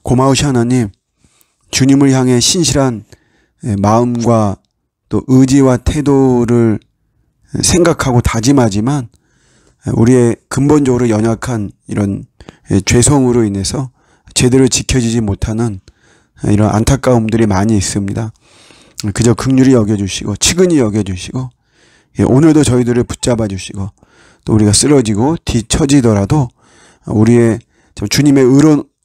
고마우신 하나님, 주님을 향해 신실한 마음과 또 의지와 태도를 생각하고 다짐하지만 우리의 근본적으로 연약한 이런 죄성으로 인해서 제대로 지켜지지 못하는 이런 안타까움들이 많이 있습니다. 그저 긍휼히 여겨주시고 치근히 여겨주시고 오늘도 저희들을 붙잡아 주시고 또 우리가 쓰러지고 뒤처지더라도 우리의 주님의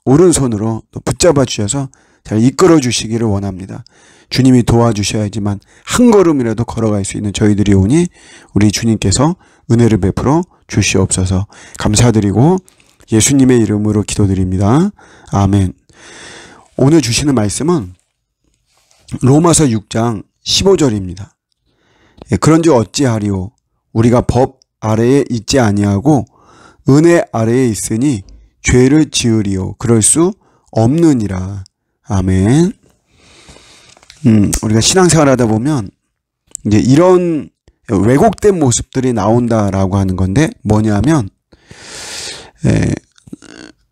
오른손으로 또 붙잡아 주셔서 잘 이끌어 주시기를 원합니다. 주님이 도와주셔야지만 한 걸음이라도 걸어갈 수 있는 저희들이 오니 우리 주님께서 은혜를 베풀어 주시옵소서. 감사드리고 예수님의 이름으로 기도드립니다. 아멘. 오늘 주시는 말씀은 로마서 6장 15절입니다. 그런즉 어찌하리요? 우리가 법 아래에 있지 아니하고 은혜 아래에 있으니 죄를 지으리요? 그럴 수 없느니라. 아멘. 우리가 신앙생활 하다 보면 이제 이런 왜곡된 모습들이 나온다라고 하는 건데 뭐냐면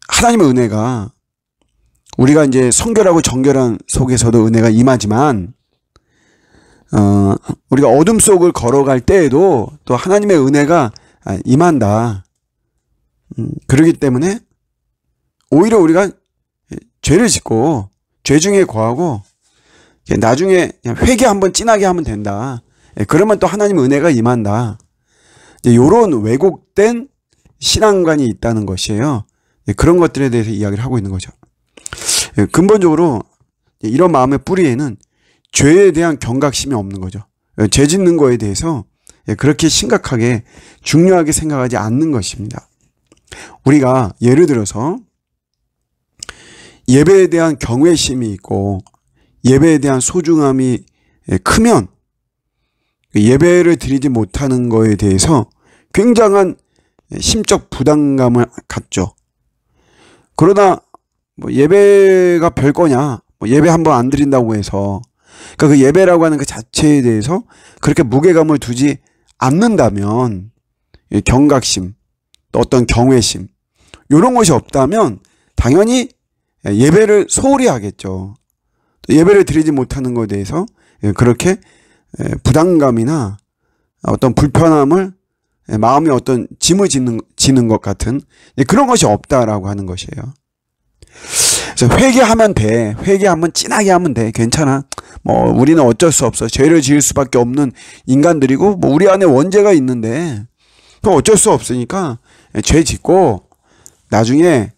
하나님의 은혜가 우리가 이제 성결하고 정결한 속에서도 은혜가 임하지만 우리가 어둠 속을 걸어갈 때에도 또 하나님의 은혜가 임한다. 그렇기 때문에 오히려 우리가 죄를 짓고 죄 중에 거하고 나중에 그냥 회개 한번 진하게 하면 된다. 그러면 또 하나님 은혜가 임한다. 이런 왜곡된 신앙관이 있다는 것이에요. 그런 것들에 대해서 이야기를 하고 있는 거죠. 근본적으로 이런 마음의 뿌리에는 죄에 대한 경각심이 없는 거죠. 죄 짓는 거에 대해서 그렇게 심각하게 중요하게 생각하지 않는 것입니다. 우리가 예를 들어서 예배에 대한 경외심이 있고 예배에 대한 소중함이 크면 예배를 드리지 못하는 거에 대해서 굉장한 심적 부담감을 갖죠. 그러나 뭐 예배가 별거냐, 뭐 예배 한번 안 드린다고 해서 그러니까 그 예배라고 하는 그 자체에 대해서 그렇게 무게감을 두지 않는다면 경각심, 또 어떤 경외심 이런 것이 없다면 당연히 예배를 소홀히 하겠죠. 예배를 드리지 못하는 것에 대해서 그렇게 부담감이나 어떤 불편함을 마음에 어떤 짐을 지는 것 같은 그런 것이 없다라고 하는 것이에요. 그래서 회개하면 돼. 회개하면 진하게 하면 돼. 괜찮아. 뭐 우리는 어쩔 수 없어. 죄를 지을 수밖에 없는 인간들이고 뭐 우리 안에 원죄가 있는데 그 어쩔 수 없으니까 죄 짓고 나중에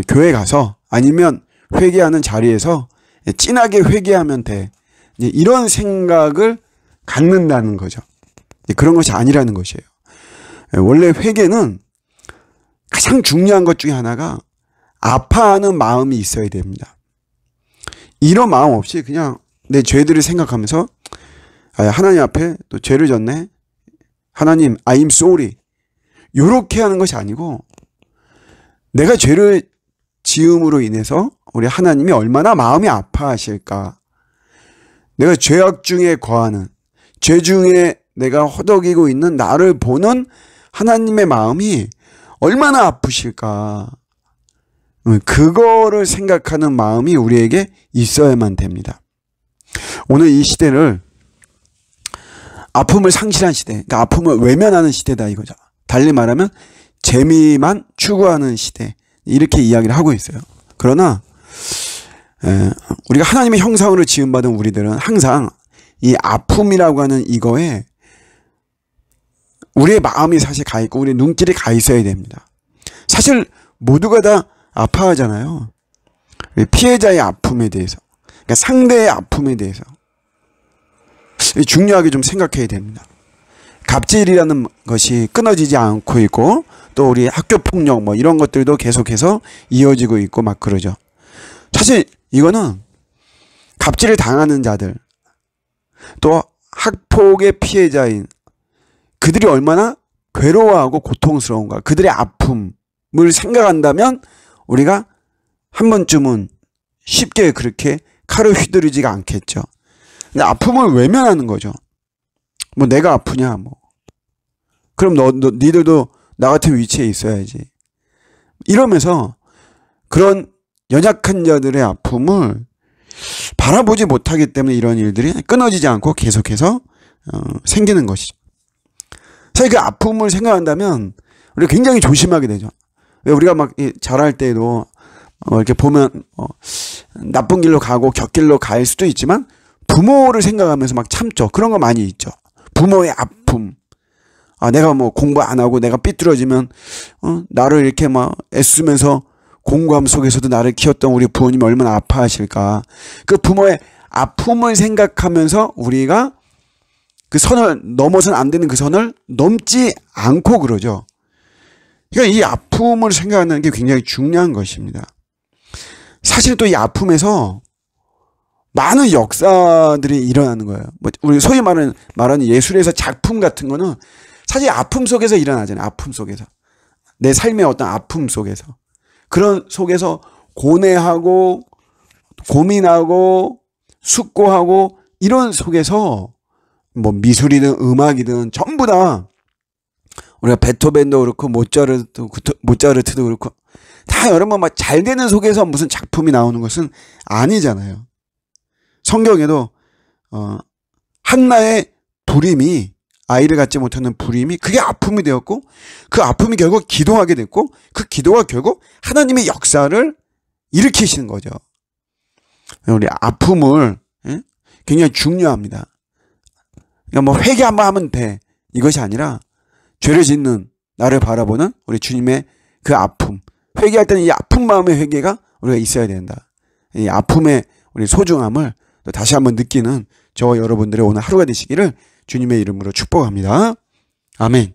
교회 가서 아니면 회개하는 자리에서 진하게 회개하면 돼. 이런 생각을 갖는다는 거죠. 그런 것이 아니라는 것이에요. 원래 회개는 가장 중요한 것 중에 하나가 아파하는 마음이 있어야 됩니다. 이런 마음 없이 그냥 내 죄들을 생각하면서 하나님 앞에 또 죄를 졌네. 하나님, I'm sorry. 이렇게 하는 것이 아니고 내가 죄를 지음으로 인해서 우리 하나님이 얼마나 마음이 아파하실까. 내가 죄악 중에 거하는, 죄 중에 내가 허덕이고 있는 나를 보는 하나님의 마음이 얼마나 아프실까. 그거를 생각하는 마음이 우리에게 있어야만 됩니다. 오늘 이 시대를 아픔을 상실한 시대, 그러니까 아픔을 외면하는 시대다 이거죠. 달리 말하면 재미만 추구하는 시대, 이렇게 이야기를 하고 있어요. 그러나 우리가 하나님의 형상으로 지음받은 우리들은 항상 이 아픔이라고 하는 이거에 우리의 마음이 사실 가 있고 우리의 눈길이 가 있어야 됩니다. 사실 모두가 다 아파하잖아요. 피해자의 아픔에 대해서, 그러니까 상대의 아픔에 대해서 중요하게 좀 생각해야 됩니다. 갑질이라는 것이 끊어지지 않고 있고 또 우리 학교폭력 뭐 이런 것들도 계속해서 이어지고 있고 막 그러죠. 사실 이거는 갑질을 당하는 자들 또 학폭의 피해자인 그들이 얼마나 괴로워하고 고통스러운가, 그들의 아픔을 생각한다면 우리가 한 번쯤은 쉽게 그렇게 칼을 휘두르지가 않겠죠. 근데 아픔을 외면하는 거죠. 뭐 내가 아프냐 뭐. 그럼 니들도 나 같은 위치에 있어야지. 이러면서 그런 연약한 자들의 아픔을 바라보지 못하기 때문에 이런 일들이 끊어지지 않고 계속해서 생기는 것이죠. 사실 그 아픔을 생각한다면 우리가 굉장히 조심하게 되죠. 왜 우리가 막 자랄 때도 이렇게 보면 나쁜 길로 가고 곁길로 갈 수도 있지만 부모를 생각하면서 막 참죠. 그런 거 많이 있죠. 부모의 아픔. 내가 뭐 공부 안 하고 내가 삐뚤어지면 나를 이렇게 막 애쓰면서 공고함 속에서도 나를 키웠던 우리 부모님이 얼마나 아파하실까. 그 부모의 아픔을 생각하면서 우리가 그 선을 넘어서는 안 되는 그 선을 넘지 않고 그러죠. 그러니까 이 아픔을 생각하는 게 굉장히 중요한 것입니다. 사실 또 이 아픔에서 많은 역사들이 일어나는 거예요. 우리 소위 말하는 예술에서 작품 같은 거는 사실 아픔 속에서 일어나잖아요. 아픔 속에서. 내 삶의 어떤 아픔 속에서. 그런 속에서 고뇌하고 고민하고 숙고하고 이런 속에서 뭐 미술이든 음악이든 전부 다 우리가 베토벤도 그렇고 모차르트도 그렇고 다 여러분 막 잘 되는 속에서 무슨 작품이 나오는 것은 아니잖아요. 성경에도 한나의 불임이 아이를 갖지 못하는 불임이 그게 아픔이 되었고 그 아픔이 결국 기도하게 됐고 그 기도가 결국 하나님의 역사를 일으키시는 거죠. 우리 아픔을 굉장히 중요합니다. 그러니까 뭐 회개 한번 하면 돼 이것이 아니라 죄를 짓는 나를 바라보는 우리 주님의 그 아픔, 회개할 때는 이 아픈 마음의 회개가 우리가 있어야 된다. 이 아픔의 우리 소중함을 또 다시 한번 느끼는 저와 여러분들의 오늘 하루가 되시기를 주님의 이름으로 축복합니다. 아멘.